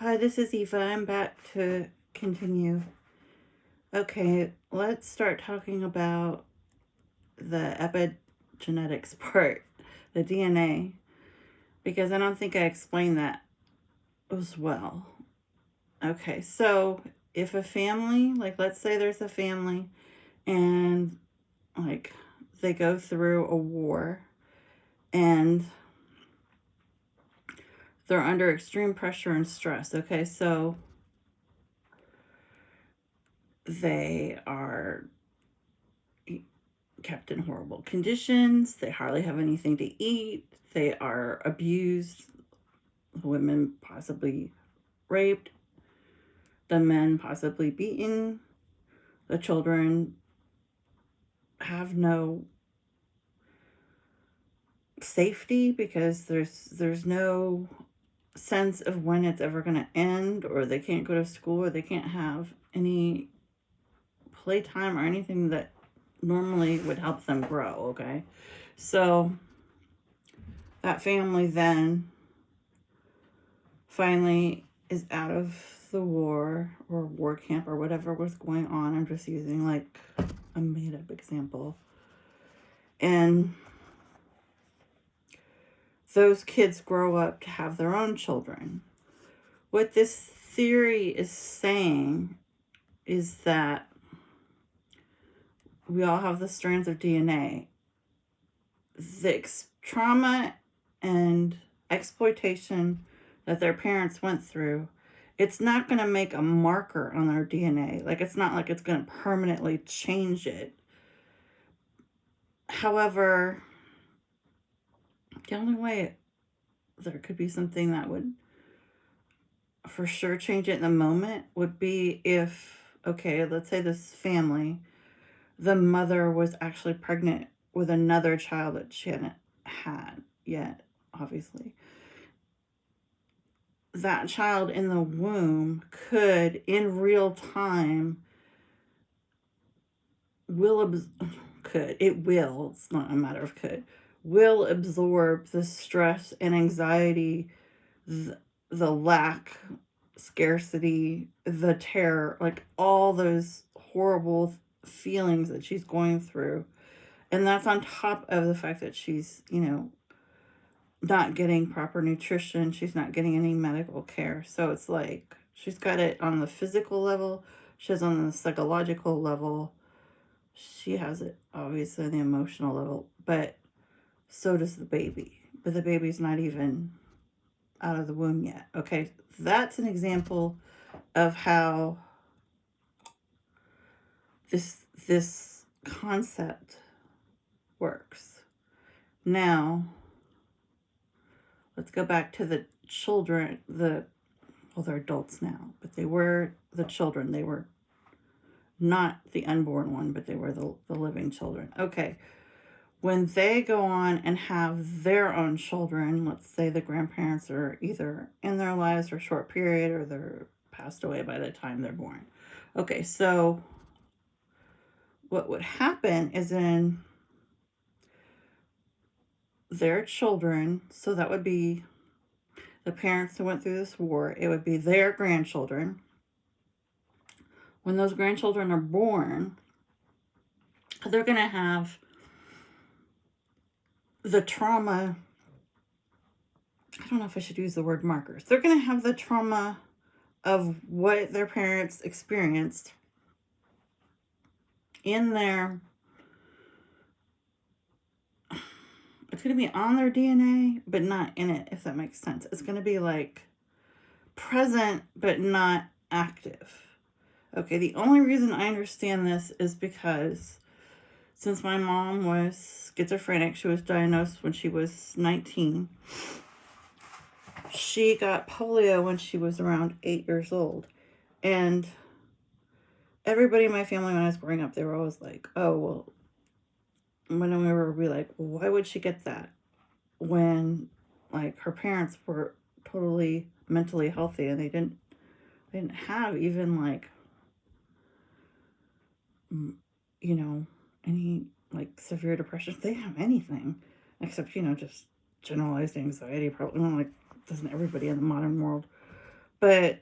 Hi, this is Eva. I'm back to continue. Okay, let's start talking about the epigenetics part, the DNA, because I don't think I explained that as well. Okay, so if a family, like let's say there's a family and like they go through a war and they're under extreme pressure and stress. Okay, so they are kept in horrible conditions. They hardly have anything to eat. They are abused. Women possibly raped. The men possibly beaten. The children have no safety because there's no sense of when it's ever going to end, or they can't go to school, or they can't have any playtime or anything that normally would help them grow. Okay, so that family then finally is out of the war or war camp or whatever was going on. I'm just using like a made up example. And those kids grow up to have their own children. What this theory is saying is that we all have the strands of DNA. The trauma and exploitation that their parents went through, it's not going to make a marker on their DNA. Like, it's not like it's going to permanently change it. However, the only way there could be something that would for sure change it in the moment would be if, okay, let's say this family, the mother was actually pregnant with another child that she hadn't had yet, obviously. That child in the womb could, in real time, it's not a matter of could, will absorb the stress and anxiety, the lack, scarcity, the terror, like all those horrible feelings that she's going through. And that's on top of the fact that she's, not getting proper nutrition. She's not getting any medical care. So it's like she's got it on the physical level, she has on the psychological level, she has it obviously on the emotional level, but so does the baby. But the baby's not even out of the womb yet. Okay, that's an example of how this concept works. Now, let's go back to the children, they're adults now, but they were the children. They were not the unborn one, but they were the living children. Okay, when they go on and have their own children, let's say the grandparents are either in their lives for a short period or they're passed away by the time they're born. Okay, so what would happen is in their children, so that would be the parents who went through this war, it would be their grandchildren. When those grandchildren are born, they're going to have the trauma. I don't know if I should use the word markers. They're going to have the trauma of what their parents experienced in their, it's going to be on their DNA, but not in it, if that makes sense. It's going to be like present, but not active. Okay, the only reason I understand this is because since my mom was schizophrenic, she was diagnosed when she was 19. She got polio when she was around 8 years old. And everybody in my family when I was growing up, they were always like, oh, well, when we were like, well, why would she get that when like her parents were totally mentally healthy and they didn't have even like any like severe depression. They didn't have anything except just generalized anxiety, probably like doesn't everybody in the modern world. but